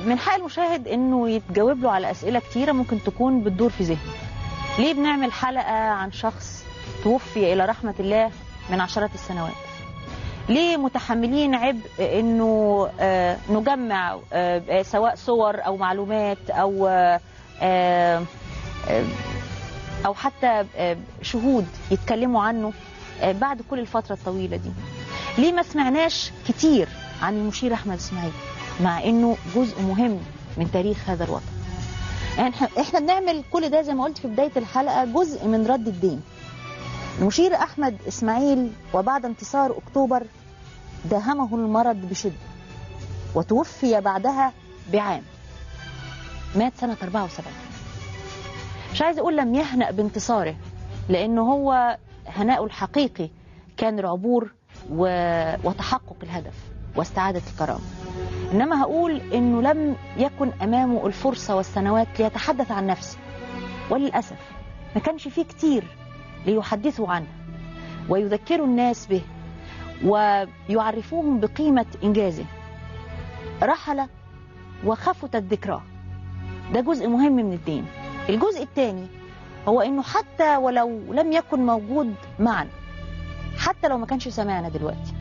من حق المشاهد انه يتجاوب له على اسئله كتيره ممكن تكون بتدور في ذهنه. ليه بنعمل حلقه عن شخص توفي الى رحمه الله من عشرات السنوات؟ ليه متحملين عبء انه نجمع سواء صور او معلومات او حتى شهود يتكلموا عنه بعد كل الفتره الطويله دي؟ ليه ما سمعناش كتير عن المشير احمد اسماعيل مع انه جزء مهم من تاريخ هذا الوطن؟ يعني احنا بنعمل كل ده زي ما قلت في بدايه الحلقه جزء من رد الدين. المشير احمد اسماعيل وبعد انتصار اكتوبر داهمه المرض بشده وتوفي بعدها بعام. مات سنه 74. مش عايز اقول لم يهنأ بانتصاره لانه هو هناؤه الحقيقي كان العبور وتحقق الهدف واستعاده الكرامه. إنما هقول إنه لم يكن أمامه الفرصة والسنوات ليتحدث عن نفسه، وللأسف ما كانش فيه كتير ليحدثوا عنه ويذكروا الناس به ويعرفوهم بقيمة إنجازه. رحل وخفتت ذكراه. ده جزء مهم من الدين. الجزء الثاني هو إنه حتى ولو لم يكن موجود معنا، حتى لو ما كانش سمعنا دلوقتي،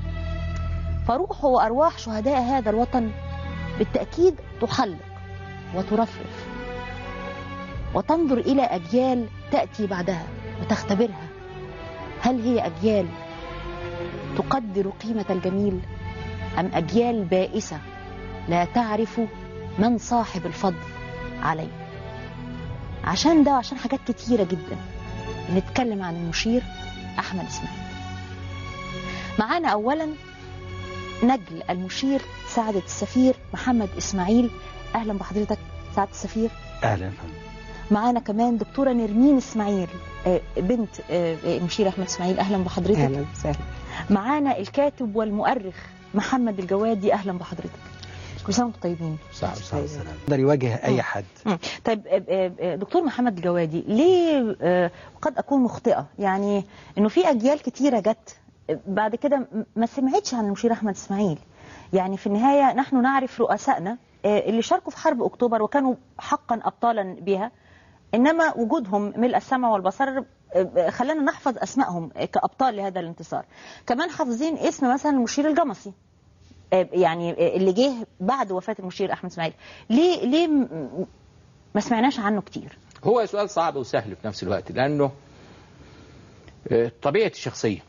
فروحه وأرواح شهداء هذا الوطن بالتأكيد تحلق وترفرف وتنظر إلى أجيال تأتي بعدها وتختبرها. هل هي أجيال تقدر قيمة الجميل أم أجيال بائسة لا تعرف من صاحب الفضل عليه؟ عشان ده وعشان حاجات كتيرة جدا نتكلم عن المشير أحمد إسماعيل. معانا أولا نجل المشير سعادة السفير محمد إسماعيل. أهلا بحضرتك سعادة السفير. أهلا فندم. معانا كمان دكتورة نرمين إسماعيل بنت المشير أحمد إسماعيل. أهلا بحضرتك. أهلا وسهلا. معانا الكاتب والمؤرخ محمد الجوادي. أهلا بحضرتك. كل سنة وانتم طيبين. صح. يقدر يواجه أي حد. طيب دكتور محمد الجوادي، ليه قد أكون مخطئة يعني إنه في أجيال كتيرة جت بعد كده ما سمعتش عن المشير أحمد إسماعيل؟ يعني في النهاية نحن نعرف رؤسائنا اللي شاركوا في حرب أكتوبر وكانوا حقا أبطالا بها، إنما وجودهم ملء السمع والبصر خلانا نحفظ أسمائهم كأبطال لهذا الانتصار. كمان حافظين اسم مثلا المشير الجمصي يعني اللي جه بعد وفاة المشير أحمد إسماعيل. ليه ما سمعناش عنه كتير؟ هو سؤال صعب وسهل في نفس الوقت، لأنه طبيعة الشخصية.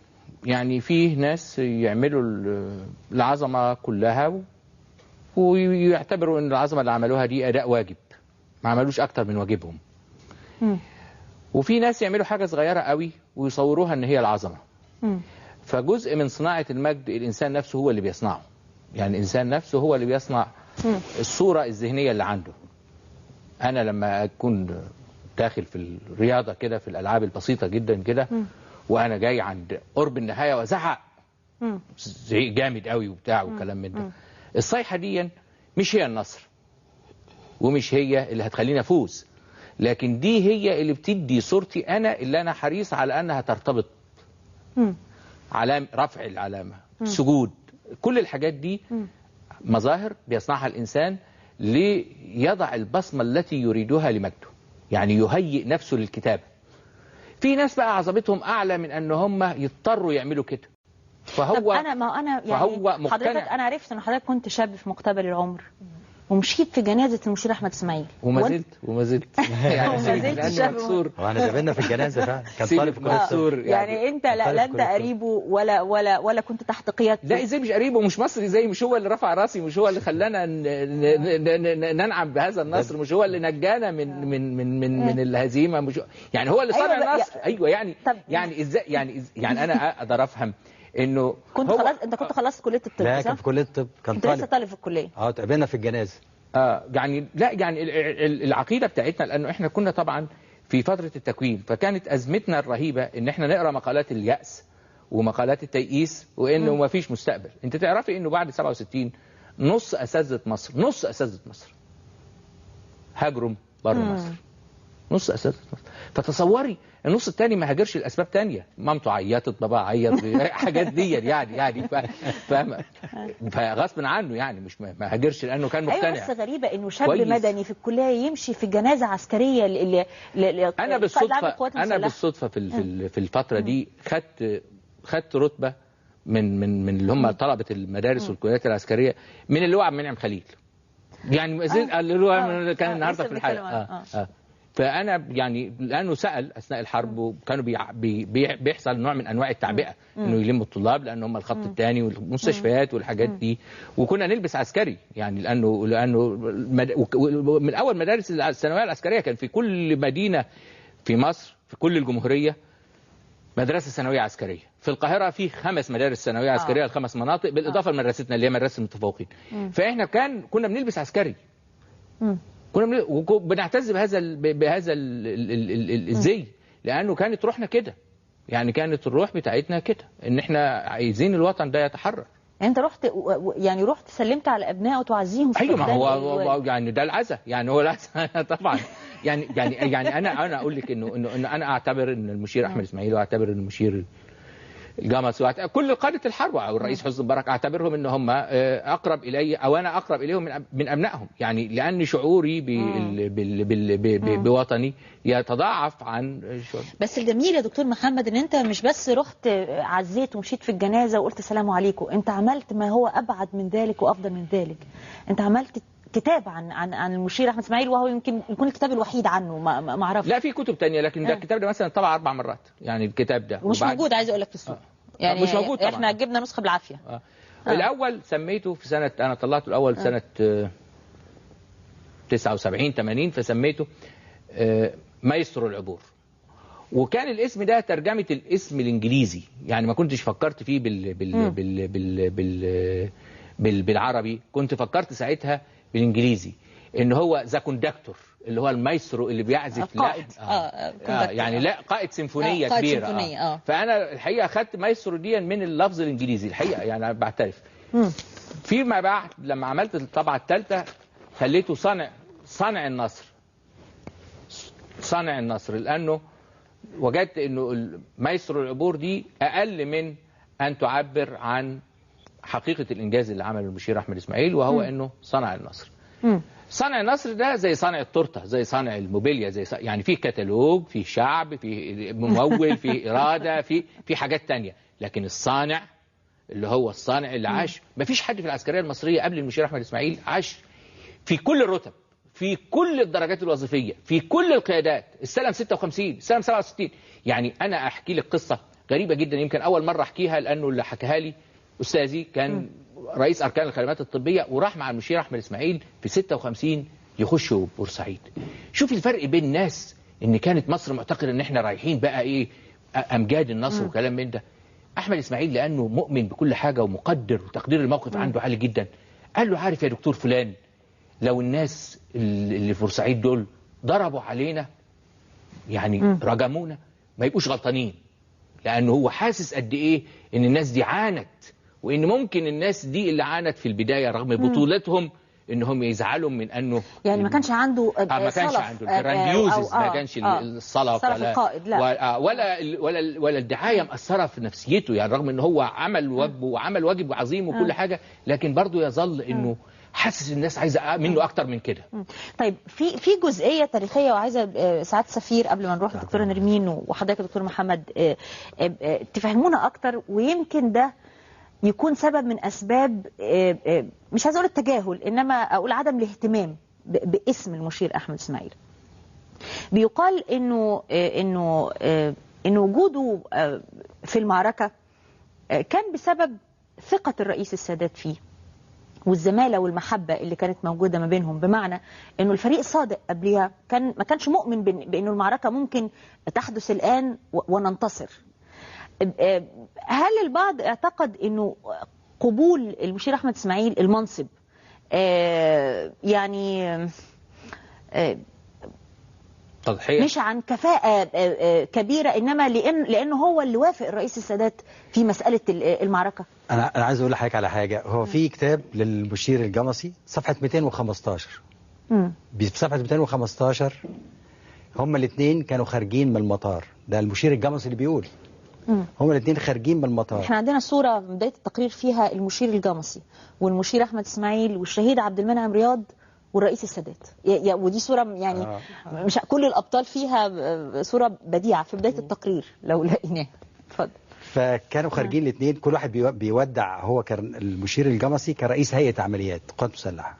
يعني فيه ناس يعملوا العظمة كلها ويعتبروا ان العظمة اللي عملوها دي أداء واجب، ما عملوش أكتر من واجبهم. وفي ناس يعملوا حاجة صغيرة قوي ويصوروها ان هي العظمة. فجزء من صناعة المجد الإنسان نفسه هو اللي بيصنعه. يعني الإنسان نفسه هو اللي بيصنع الصورة الذهنية اللي عنده. أنا لما أكون داخل في الرياضة كده، في الألعاب البسيطة جدا كده، وانا جاي عند قرب النهايه وازعق زعيق جامد قوي وبتاع وكلام من ده، الصيحه دي مش هي النصر ومش هي اللي هتخليني افوز، لكن دي هي اللي بتدي صورتي انا اللي انا حريص على انها ترتبط. رفع العلامه، سجود، كل الحاجات دي مظاهر بيصنعها الانسان ليضع البصمه التي يريدها لمجده، يعني يهيئ نفسه للكتابه. في ناس بقى عظمتهم اعلى من ان هم يضطروا يعملوا كده. فهو انا يعني حضرتك انا عرفت ان حضرتك كنت شاب في مقتبل العمر ومشيت في جنازه المشير احمد اسماعيل وما زلت يعني وما شاب. وانا قابلنا في الجنازه فعلا، كان طالب في كليه يعني انت لا انت قريبه ولا كنت تحت قيادته؟ لا ازاي مش قريبه ومش مصري زي، مش هو اللي رفع راسي، مش هو اللي خلانا ننعم بهذا النصر، مش هو اللي نجانا من الهزيمه، مش يعني هو اللي صنع النصر. ايوه يعني ازاي يعني انا اقدر افهم انه كنت خلاص. انت كنت خلصت كليه الطب؟ لا كان في كليه الطب، كان طالب. لسه طالب في الكليه. اتقابلنا في الجنازه. يعني لا يعني العقيده بتاعتنا، لانه احنا كنا طبعا في فتره التكوين، فكانت ازمتنا الرهيبه ان احنا نقرا مقالات اليأس ومقالات التيئيس وانه ما فيش مستقبل. انت تعرفي انه بعد 67 نص اساتذه مصر هاجروا بره مصر. نص اساتذه مصر. فتصوري النص الثاني ما هاجرش لاسباب ثانيه، مامته عيطت، بابا عيط، حاجات دي يعني فاهم، فغصب عنه يعني مش ما هاجرش لانه كان مقتنع. ايوه بس غريبه انه شاب كويس. مدني في الكليه يمشي في جنازه عسكريه انا بالصدفه في الفتره دي خدت رتبه من اللي هم طلبه المدارس والكليات العسكريه من اللواء عبد المنعم خليل. يعني اللواء كان النهارده في الحلقه. فانا يعني لانه سال اثناء الحرب وكانوا بيحصل نوع من انواع التعبئه انه يلموا الطلاب لان هم الخط الثاني والمستشفيات والحاجات دي، وكنا نلبس عسكري يعني لانه من اول مدارس الثانويه العسكريه كان في كل مدينه في مصر في كل الجمهوريه مدرسه ثانويه عسكريه. في القاهره في 5 مدارس ثانويه عسكريه ل5 مناطق بالاضافه لمدرستنا اللي هي مدرسه المتفوقين. فاحنا كنا بنلبس عسكري. وبنعتز بهذا الزي لانه كانت روحنا كده، يعني كانت الروح بتاعتنا كده ان احنا عايزين الوطن ده يتحرر. انت رحت سلمت على ابنائه وتعزيهم في ايوه، ما هو يعني ده العزاء، يعني هو العزاء طبعا. يعني انا اقول لك انه انا اعتبر ان المشير احمد اسماعيل، واعتبر ان المشير الجمص، كل قاده الحرب او الرئيس حسني مبارك اعتبرهم ان هم اقرب الي او انا اقرب اليهم من ابنائهم، يعني لان شعوري بوطني يتضاعف عن شعور. بس الجميل يا دكتور محمد ان انت مش بس رحت عزيت ومشيت في الجنازه وقلت السلام عليكم، انت عملت ما هو ابعد من ذلك وافضل من ذلك. انت عملت كتاب عن المشير احمد اسماعيل، وهو يمكن يكون الكتاب الوحيد عنه، ما اعرفش. لا في كتب تانية، لكن ده الكتاب ده مثلا طبع 4 مرات، يعني الكتاب ده ومش موجود، عايز اقول لك في السوق. يعني مش موجود طبعا. احنا جبنا نسخه بالعافيه. الاول سميته في سنه، انا طلعته الاول سنه 79 80، فسميته مايسترو العبور. وكان الاسم ده ترجمه الاسم الانجليزي، يعني ما كنتش فكرت فيه بالعربي، كنت فكرت ساعتها بالانجليزي ان هو ذا كوندكتور، اللي هو المايسترو اللي بيعزف لحن. يعني لا قائد سيمفونيه كبيره. سيمفونية. فانا الحقيقه اخذت مايسترو دي من اللفظ الانجليزي الحقيقه، يعني بعترف. فيما بعد لما عملت الطبعه الثالثه خليته صانع النصر. صانع النصر لانه وجدت انه مايسترو العبور دي اقل من ان تعبر عن حقيقه الانجاز اللي عمله المشير احمد اسماعيل، وهو انه صنع النصر. صنع النصر ده زي صانع التورته، زي صانع الموبيليا، يعني في كتالوج، في شعب، في ممول، في اراده، في حاجات تانية، لكن الصانع اللي هو الصانع اللي عاش. ما فيش حد في العسكريه المصريه قبل المشير احمد اسماعيل عاش في كل الرتب، في كل الدرجات الوظيفيه، في كل القيادات، السلم 56، السلم 67. يعني انا احكي لك قصه غريبه جدا، يمكن اول مره احكيها لانه اللي حكاها لي استاذي كان رئيس اركان الخدمات الطبيه، وراح مع المشير احمد اسماعيل في 56 يخشوا بورسعيد. شوف الفرق بين الناس، ان كانت مصر معتقده ان احنا رايحين بقى ايه امجاد النصر وكلام من ده. احمد اسماعيل لانه مؤمن بكل حاجه ومقدر وتقدير الموقف عنده عالي جدا، قال له عارف يا دكتور فلان، لو الناس اللي في بورسعيد دول ضربوا علينا يعني رجمونا ما يبقوش غلطانين، لانه هو حاسس قد ايه ان الناس دي عانت، وان ممكن الناس دي اللي عانت في البدايه رغم بطولتهم انهم يزعلوا من انه يعني ما كانش عنده ما كانش عنده الجرانديوزز، ما كانش الصلف القائد، لا. ولا الدعايه مأثره في نفسيته، يعني رغم ان هو عمل واجبه وعمل واجب عظيم وكل حاجه، لكن برضه يظل انه حاسس الناس عايزه منه اكتر من كده. طيب في جزئيه تاريخيه، وعايزه سعاده السفير قبل ما نروح للدكتوره نرمين وحضرتك دكتور محمد تفهمونا اكتر، ويمكن ده يكون سبب من اسباب مش عايزه اقول التجاهل، انما اقول عدم الاهتمام باسم المشير احمد اسماعيل. بيقال انه وجوده في المعركه كان بسبب ثقه الرئيس السادات فيه والزماله والمحبه اللي كانت موجوده ما بينهم، بمعنى انه الفريق صادق قبلها ما كانش مؤمن بانه المعركه ممكن تحدث الان وننتصر. هل البعض اعتقد انه قبول المشير احمد اسماعيل المنصب يعني تضحية مش عن كفاءة كبيرة، انما لانه هو اللي وافق الرئيس السادات في مسألة المعركة؟ انا عايز اقول لحضرتك على حاجة. هو في كتاب للمشير الجمصي صفحة 215، بصفحة 215 هما الاثنين كانوا خارجين من المطار، ده المشير الجمصي اللي بيقول. هما الاثنين خارجين من المطار. احنا عندنا صورة من بداية التقرير فيها المشير الجمصي والمشير أحمد إسماعيل والشهيد عبد المنعم رياض والرئيس السادات. ودي صورة يعني مش كل الأبطال فيها، صورة بديعة في بداية التقرير لو لقيناها. اتفضل. فكانوا خارجين الاثنين، كل واحد بيودع. هو كان المشير الجمصي كرئيس هيئة عمليات قوات مسلحة.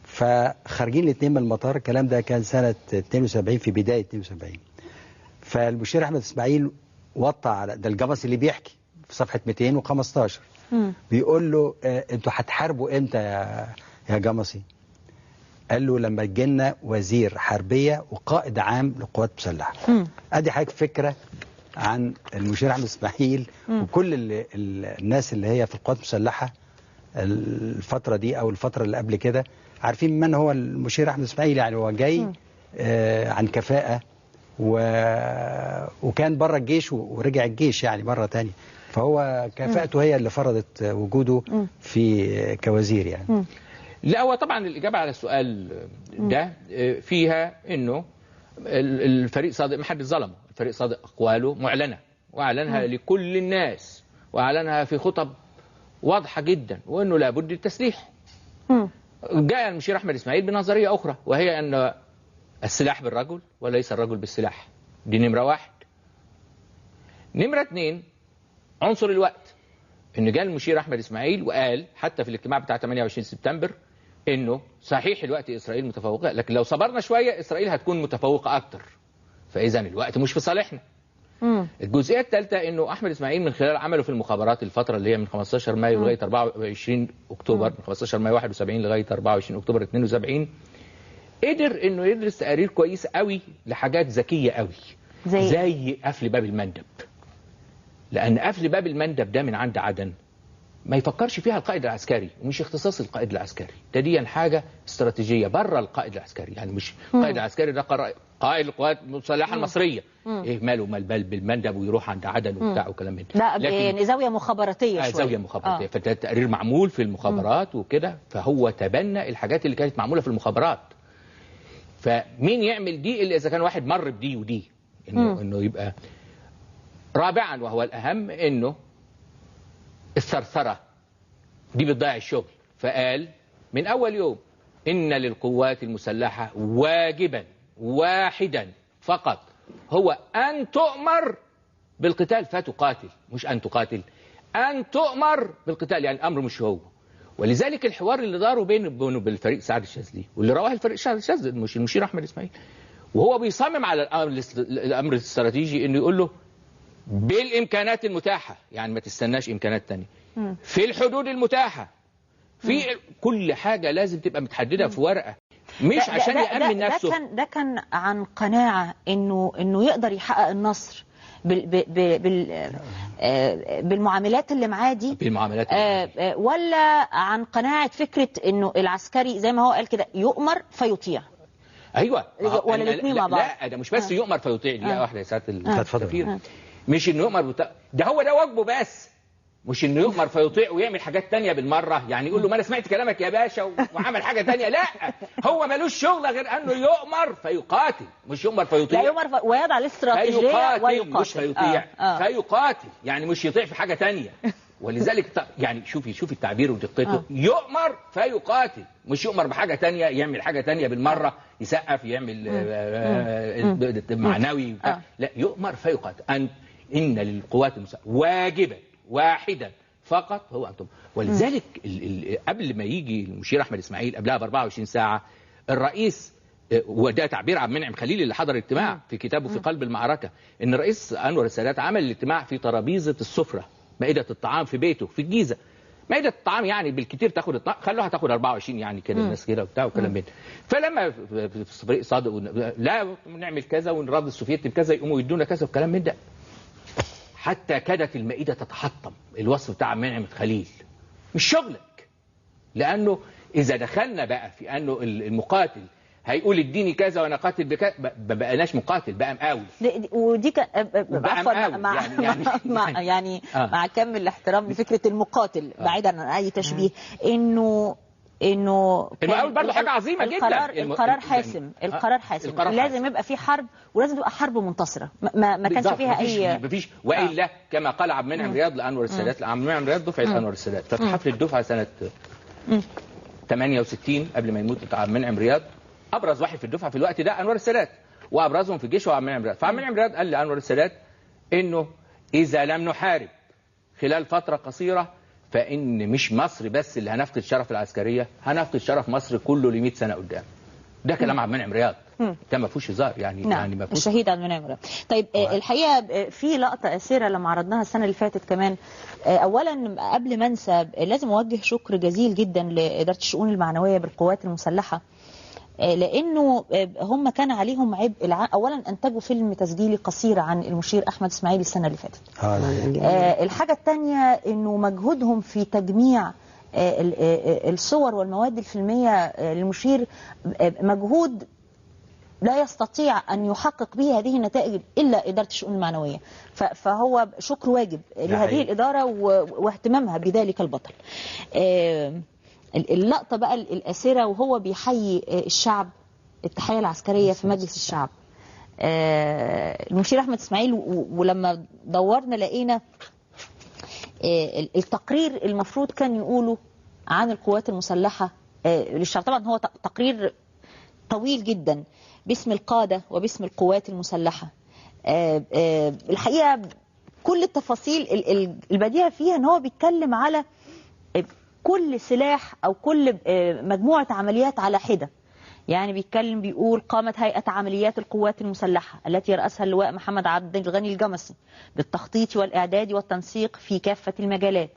فخارجين الاثنين من المطار، الكلام ده كان سنة 72 في بداية 72. فالمشير أحمد إسماعيل وطى على ده الجمصي اللي بيحكي في صفحة 215. بيقول له انتوا هتحاربوا امتى يا جمصي؟ قال له لما تجينا وزير حربية وقائد عام للقوات المسلحة. ادي حضرتك فكرة عن المشير أحمد إسماعيل وكل الناس اللي هي في القوات المسلحة الفترة دي او الفترة اللي قبل كده، عارفين من هو المشير أحمد إسماعيل. يعني هو جاي عن كفاءة وكان بره الجيش ورجع الجيش يعني مرة تانية، فهو كفاءته هي اللي فرضت وجوده في كوزير يعني. لا، هو طبعا الإجابة على السؤال ده فيها إنه الفريق صادق ما حد ظلمه. الفريق صادق أقواله معلنة وأعلنها لكل الناس وأعلنها في خطب واضحة جدا، وإنه لابد التسليح. جاء المشير أحمد إسماعيل بنظرية أخرى، وهي أن السلاح بالرجل وليس الرجل بالسلاح. دي نمرة واحد. نمرة اتنين، عنصر الوقت. إن جاء المشير أحمد إسماعيل وقال حتى في الاجتماع بتاع 28 سبتمبر إنه صحيح الوقت إسرائيل متفوقة، لكن لو صبرنا شوية إسرائيل هتكون متفوقة أكتر. فإذا الوقت مش في صالحنا. الجزئية الثالثة إنه أحمد إسماعيل من خلال عمله في المخابرات الفترة اللي هي من 15 مايو لغاية 24 أكتوبر، من 15 مايو 71 لغاية 24 أكتوبر 72، قدر إنه يدرس تقارير كويسة قوي لحاجات ذكية قوي، زي قفل باب المندب. لأن قفل باب المندب ده من عند عدن ما يفكرش فيها القائد العسكري، ومش اختصاص القائد العسكري، دي حاجة استراتيجية بره القائد العسكري. يعني مش القائد العسكري ده قائد القوات المسلحة المصرية، ايه ماله مال بالمندب ويروح عند عدن وبتاع وكلام من ده. لا يعني زاوية مخابراتية شوية. زاوية مخابراتية. فده تقرير معمول في المخابرات وكده، فهو تبنى الحاجات اللي كانت معمولة في المخابرات. فمين يعمل دي إلا إذا كان واحد مر بدي ودي، إنه يبقى. رابعا وهو الأهم، إنه الثرثرة دي بتضيع الشغل. فقال من أول يوم إن للقوات المسلحة واجبا واحدا فقط، هو أن تؤمر بالقتال فتقاتل، مش أن تقاتل، أن تؤمر بالقتال. يعني الأمر مش هو. ولذلك الحوار اللي داره بينه بالفريق سعد الشاذلي، واللي رواه الفريق سعد الشاذلي مش المشير أحمد إسماعيل، وهو بيصمم على الأمر الاستراتيجي إنه يقول له بالإمكانات المتاحة، يعني ما تستناش إمكانات تانية، في الحدود المتاحة، في كل حاجة لازم تبقى متحددة في ورقة، مش عشان يأمن نفسه. ده كان عن قناعة إنه يقدر يحقق النصر بالمعاملات اللي معاه دي، بالمعاملات ولا عن قناعة فكرة إنه العسكري زي ما هو قال كده يؤمر فيطيع؟ أيوة، ولا الاثنين مع بعض؟ لا، ده مش بس يؤمر فيطيع. دقيقة واحدة يا سعادة السفير. مش إنه يؤمر ده هو ده واجبه بس، مش انه يؤمر فيطيع ويعمل حاجات تانية بالمرة. يعني يقول له ما انا سمعت كلامك يا باشا وعمل حاجة تانية. لا، هو ملوش شغل غير انه يؤمر فيقاتل، مش يؤمر فيطيع. لا، يؤمر ويضع الاستراتيجية ويقاتل، مش فيطيع. فيقاتل يعني مش يطيع في حاجة تانية. ولذلك يعني شوفي التعبير ودقته. يؤمر فيقاتل، مش يؤمر بحاجة تانية، يعمل حاجة تانية بالمرة، يسقف، يعمل معنوي. لا، يؤمر فيقاتل. إن للقوات المسلحة واجبا واحدا فقط هو أنتم. ولذلك قبل ما يجي المشير أحمد إسماعيل قبلها ب 24 ساعة الرئيس، وده تعبير عبد المنعم خليل اللي حضر الاجتماع في كتابه في قلب المعركة، إن الرئيس أنور السادات عمل الاجتماع في ترابيزة السفرة، مائدة الطعام في بيته في الجيزة. مائدة الطعام يعني بالكتير خلوها تاخد 24 يعني كده الناس كده وبتاع وكلام من. فلما في فريق صادق لا نعمل كذا ونرد السوفيتي بكذا يقوموا يدونا كذا وكلام من ده، حتى كادت المائدة تتحطم. الوصف بتاع منعم خليل مش شغلك، لأنه إذا دخلنا بقى في أنه المقاتل هيقول اديني كذا وانا قاتل بكذا، ما بقناش مقاتل، بقى مقاول. ودي مع كم الاحترام لفكرة المقاتل بعيدا عن أي تشبيه، إنه انه اول برضه حاجه عظيمه جدا. القرار حاسم، القرار حاسم، لازم يبقى في حرب ولازم تبقى حرب منتصره، ما كانش فيها اي مفيش والا كما قال عبد المنعم رياض لانور السادات. عبد المنعم رياض دفعه انور السادات، ففي حفل الدفعه سنه 68 قبل ما يموت عبد المنعم رياض، ابرز واحد في الدفعه في الوقت ده انور السادات، وابرزهم في الجيش هو عبد المنعم رياض. فعبد المنعم رياض قال لانور السادات انه اذا لم نحارب خلال فتره قصيره فإن مش مصر بس اللي هنفقد شرف العسكرية، هنفقد شرف مصر كله ل 100 سنة قدام. ده كلام عبد المنعم رياض، ده ما فيهوش هزار يعني. نعم. يعني ما فيهوش. الشهيد عبد المنعم رياض. طيب الحقيقة في لقطة أسيرة لما عرضناها السنة اللي فاتت كمان. أولا قبل ما أنسى لازم أوجه شكر جزيل جدا لإدارة الشؤون المعنوية بالقوات المسلحة، لأنه هم كان عليهم عبء. أولا أنتجوا فيلم تسجيلي قصير عن المشير أحمد إسماعيل السنة اللي فاتت. الحاجة الثانية أنه مجهودهم في تجميع الصور والمواد الفيلمية للمشير مجهود لا يستطيع أن يحقق به هذه النتائج إلا إدارة الشؤون المعنوية. فهو شكر واجب لهذه الإدارة واهتمامها بذلك البطل. اللقطة بقى الأسيرة وهو بيحيي الشعب التحية العسكرية في مجلس الشعب، المشير أحمد إسماعيل. ولما دورنا لقينا التقرير المفروض كان يقوله عن القوات المسلحة للشعب. طبعا هو تقرير طويل جدا باسم القادة وباسم القوات المسلحة. الحقيقة كل التفاصيل البديهة فيها ان هو بيتكلم على كل سلاح او كل مجموعة عمليات على حدة. يعني بيتكلم بيقول قامت هيئة عمليات القوات المسلحة التي يرأسها اللواء محمد عبد الغني الجمسي بالتخطيط والإعداد والتنسيق في كافة المجالات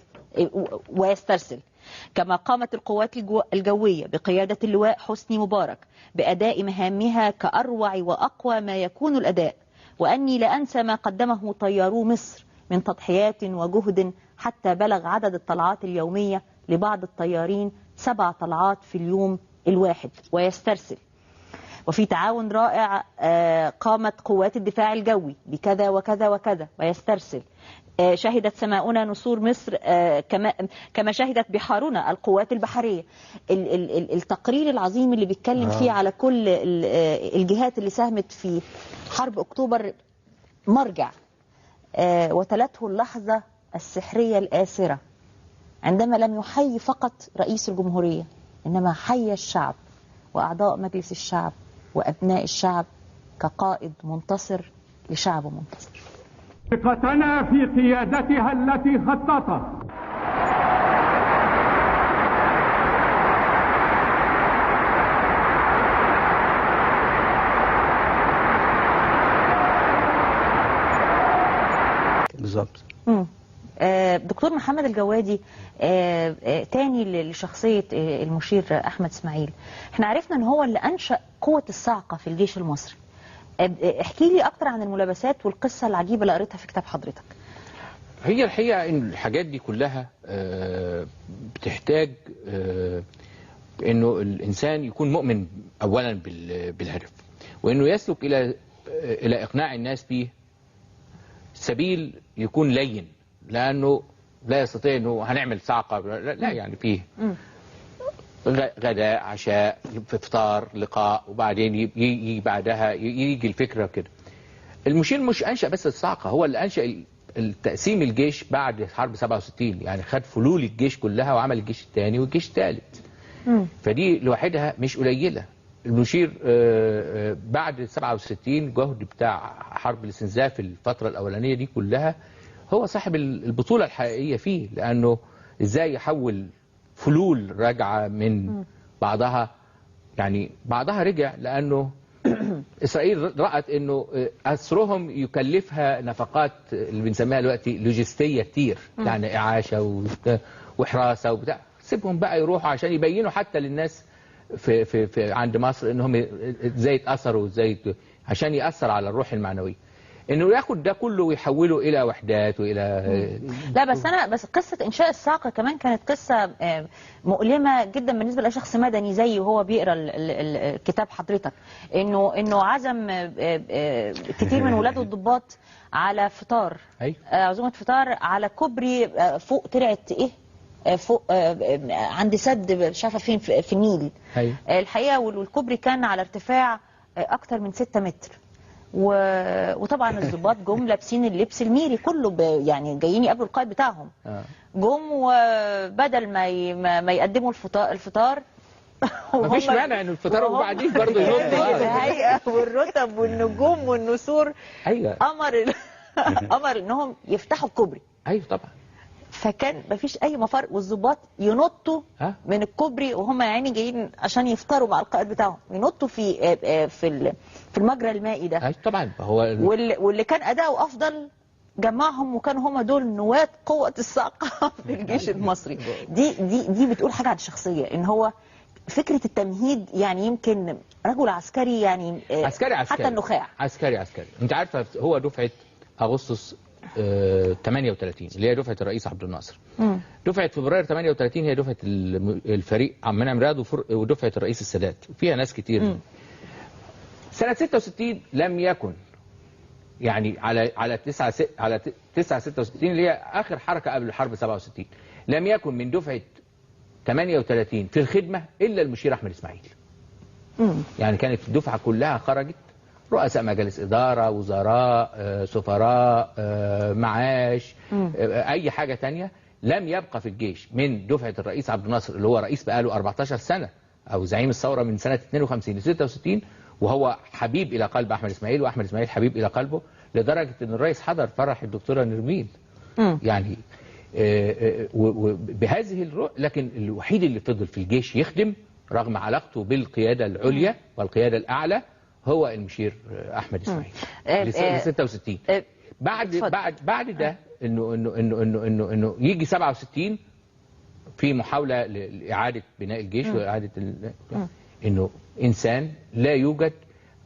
ويسترسل. كما قامت القوات الجوية بقيادة اللواء حسني مبارك بأداء مهامها كأروع وأقوى ما يكون الأداء، وأني لا أنسى ما قدمه طيارو مصر من تضحيات وجهد حتى بلغ عدد الطلعات اليومية لبعض الطيارين 7 طلعات في اليوم الواحد. ويسترسل وفي تعاون رائع قامت قوات الدفاع الجوي بكذا وكذا وكذا. ويسترسل شهدت سماؤنا نسور مصر كما شهدت بحارنا القوات البحرية. التقرير العظيم اللي بيتكلم فيه على كل الجهات اللي ساهمت في حرب أكتوبر مرجع. وتلته اللحظة السحرية الآسرة عندما لم يحيي فقط رئيس الجمهورية إنما حيا الشعب وأعضاء مجلس الشعب وأبناء الشعب كقائد منتصر لشعب منتصر. ثقتنا في قيادتها التي خططت بالظبط. دكتور محمد الجوادي، تاني لشخصية المشير أحمد إسماعيل، احنا عرفنا ان هو اللي أنشأ قوة الصاعقة في الجيش المصري. احكي لي أكتر عن الملابسات والقصة العجيبة اللي قريتها في كتاب حضرتك. هي الحقيقة ان الحاجات دي كلها بتحتاج انه الإنسان يكون مؤمن أولا بالهدف، وانه يسلك إلى إقناع الناس به سبيل يكون لين، لأنه لا يستطيع أنه هنعمل صعقة، لا يعني فيه غداء عشاء فطار لقاء وبعدين يجي بعدها يجي الفكرة كده. المشير مش أنشأ بس الصعقة، هو اللي أنشأ التقسيم الجيش بعد حرب 67، يعني خد فلول الجيش كلها وعمل الجيش الثاني والجيش الثالث. فدي لوحدها مش قليلة. المشير بعد 67 جهد بتاع حرب الاستنزاف الفترة الأولانية دي كلها هو صاحب البطولة الحقيقية فيه، لأنه إزاي يحول فلول راجعة من بعضها، يعني بعضها رجع لأنه إسرائيل رأت أنه أسرهم يكلفها نفقات اللي بنسميها دلوقتي لوجستية كتير، يعني إعاشة وحراسة وبتاع. سيبهم بقى يروحوا عشان يبينوا حتى للناس في عند مصر انهم ازاي اتاثروا وازاي عشان ياثر على الروح المعنويه، انه ياخد ده كله ويحوله الى وحدات والى لا بس قصه انشاء الصاعقه كمان كانت قصه مؤلمه جدا بالنسبه لشخص مدني زي وهو بيقرا الكتاب حضرتك، انه عزم كتير من ولاده الضباط على فطار، عزومه فطار على كوبري فوق ترعه ايه فوق عند سد مش عارفه فين في النيل. أيوة. الحقيقه والكوبري كان على ارتفاع اكتر من 6 متر، وطبعا الضباط جم لابسين اللبس الميري كله، يعني جايين يقابلوا القائد بتاعهم. جم وبدل ما يقدموا الفطار مفيش مانع ان الفطار وبعدين برضه ينطوا الهيئه والرتب والنجوم والنسور. ايوه امر انهم يفتحوا الكوبري. ايوه طبعا. فكان مفيش اي مفر، والضباط ينطوا من الكوبري وهم يا عيني جايين عشان يفطروا مع القائد بتاعهم، ينطوا في المجرى المائي ده. ايوه طبعا. هو واللي كان اداؤه افضل جمعهم، وكانوا هم دول نواة قوة الصاعقة في الجيش المصري. دي بتقول حاجة عن الشخصية، ان هو فكرة التمهيد، يعني يمكن رجل عسكري، يعني عسكري حتى النخاع عسكري. انت عارفه هو دفعة اغسطس 38 اللي هي دفعة الرئيس عبد الناصر. دفعة فبراير 38 هي دفعة الفريق عبد المنعم رياض، ودفعة الرئيس السادات، فيها ناس كتير. سنة 66 لم يكن، يعني على 9/66 اللي هي اخر حركة قبل الحرب 67، لم يكن من دفعة 38 في الخدمة الا المشير احمد اسماعيل. يعني كانت الدفعة كلها خرجت، رؤساء مجالس إدارة، وزراء، سفراء، معاش، أي حاجة تانية. لم يبقى في الجيش من دفعة الرئيس عبد الناصر اللي هو رئيس بقاله 14 سنة، أو زعيم الثورة من سنة 52 ل 66، وهو حبيب إلى قلب أحمد إسماعيل، وأحمد إسماعيل حبيب إلى قلبه، لدرجة أن الرئيس حضر فرح الدكتورة نرمين. يعني بهذه الرؤية. لكن الوحيد اللي فضل في الجيش يخدم رغم علاقته بالقيادة العليا والقيادة الأعلى هو المشير احمد اسماعيل ل 66. بعد ده انه يجي 67 في محاولة لإعادة بناء الجيش وإعادة انه انسان لا يوجد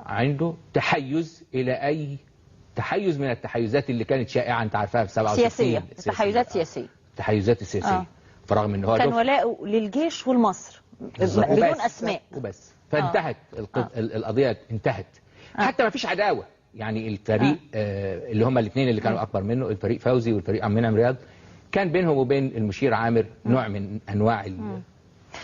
عنده تحيز الى اي تحيز من التحيزات اللي كانت شائعة انت عارفاها في 67. سياسية، تحيزات سياسية، التحيزات السياسية. فرغم ان هو كان ولاءه للجيش والمصر بدون اسماء وبس. فانتهت القضية، انتهت. حتى ما فيش عداوة. يعني الفريق اللي هم الاثنين اللي كانوا اكبر منه، الفريق فوزي والفريق عبد المنعم رياض، كان بينهم وبين المشير عامر نوع من انواع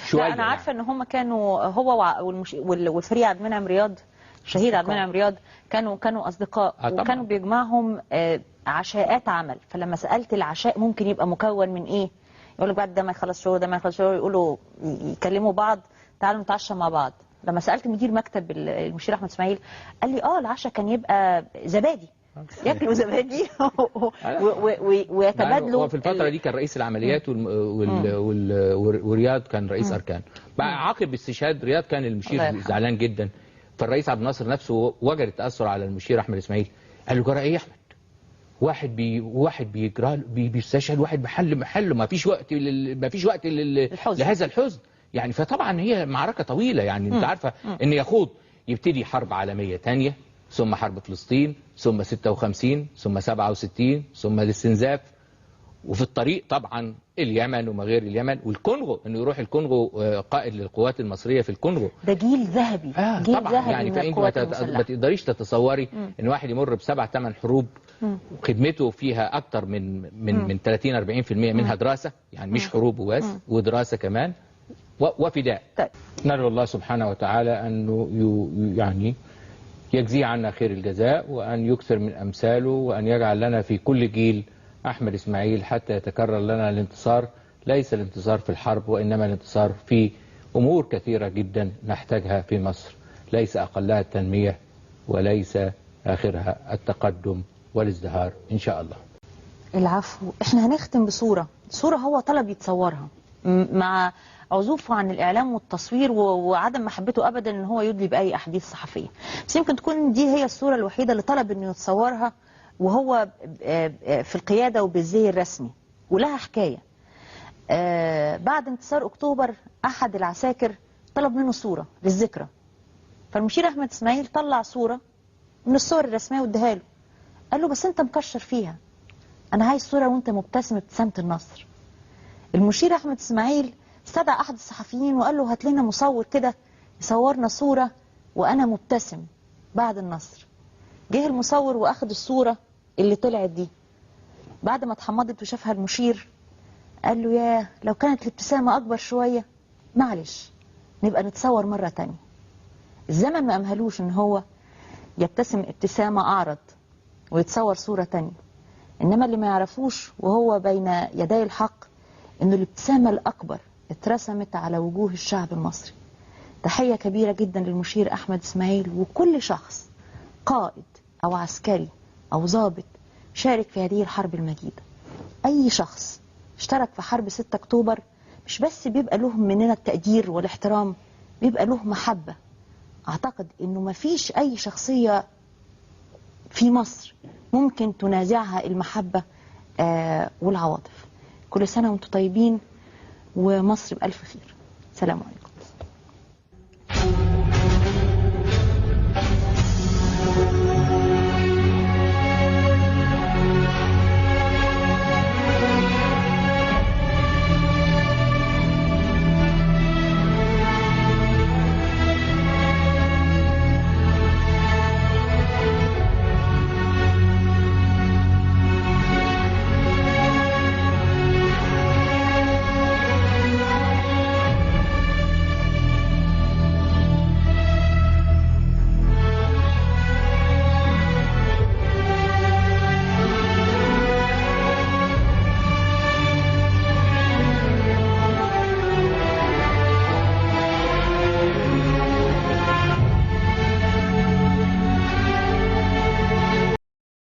شوية. لا انا عارفه ان هم كانوا هو والفريق عبد المنعم رياض، شهيد عبد المنعم رياض، كانوا اصدقاء. وكانوا بيجمعهم عشاءات عمل. فلما سالت العشاء ممكن يبقى مكون من ايه، يقول لك بعد ده ما يخلص شغل، ده ما يخلص شغل، يقولوا يكلموا بعض تعالوا نتعشى مع بعض. لما سالت مدير مكتب المشير احمد اسماعيل قال لي العشاء كان يبقى زبادي، ياكلوا زبادي ويتبادلوا. وفي الفترة دي كان رئيس العمليات ورياض كان رئيس أركان. عقب استشهاد رياض كان المشير زعلان جدا، فالرئيس عبد الناصر نفسه وجد التأثر على المشير أحمد إسماعيل. قال له جرى إيه يا أحمد؟ واحد بيجرى بيستشهد، واحد محله، ما فيش وقت لهذا الحزن. يعني فطبعا هي معركة طويلة. يعني انت عارفة ان يخوض يبتدي حرب عالمية تانية، ثم حرب فلسطين، ثم 56، ثم 67، ثم الاستنزاف، وفي الطريق طبعا اليمن وما غير اليمن والكونغو، انه يروح الكونغو قائد للقوات المصرية في الكونغو. ده جيل ذهبي، جيل طبعا ذهبي يعني من القوات المسلحة. ما تقدريش تتصوري ان واحد يمر ب7-8 حروب وخدمته فيها اكتر من 30-40% منها دراسة، يعني مش حروب وبس، ودراسة كمان وفداء. ندعو الله سبحانه وتعالى أنه يعني يجزي عنا خير الجزاء، وأن يكثر من أمثاله، وأن يجعل لنا في كل جيل أحمد إسماعيل حتى يتكرر لنا الانتصار. ليس الانتصار في الحرب، وإنما الانتصار في أمور كثيرة جدا نحتاجها في مصر، ليس أقلها التنمية وليس آخرها التقدم والازدهار إن شاء الله. العفو. احنا هنختم بصورة هو طلب يتصورها مع عزوفه عن الإعلام والتصوير وعدم محبته أبدا ان هو يدلي بأي أحاديث صحفية. بس يمكن تكون دي هي الصورة الوحيدة اللي طلب انه يتصورها وهو في القيادة وبالزي الرسمي، ولها حكاية. بعد انتصار أكتوبر أحد العساكر طلب منه صورة للذكرى، فالمشير أحمد إسماعيل طلع صورة من الصور الرسمية واداها له. قال له بس انت مكشر فيها، انا عايز صورة وانت مبتسم ابتسامة النصر. المشير أحمد إسماعيل استدعى أحد الصحفيين وقال له هات لنا مصور كده يصورنا صورة وأنا مبتسم بعد النصر. جه المصور وأخذ الصورة اللي طلعت دي. بعد ما اتحمضت وشافها المشير قال له ياه لو كانت الابتسامة أكبر شوية، معلش نبقى نتصور مرة تانية. الزمن ما أمهلوش إن هو يبتسم ابتسامة أعرض ويتصور صورة تانية، إنما اللي ما يعرفوش وهو بين يدي الحق إن الابتسامة الأكبر اترسمت على وجوه الشعب المصري. تحية كبيرة جدا للمشير أحمد إسماعيل وكل شخص قائد أو عسكري أو ضابط شارك في هذه الحرب المجيدة. أي شخص اشترك في حرب 6 أكتوبر مش بس بيبقى له مننا التقدير والاحترام، بيبقى له محبة. أعتقد إنه ما فيش أي شخصية في مصر ممكن تنازعها المحبة والعواطف. كل سنة وانتم طيبين ومصر بألف خير. سلام عليكم.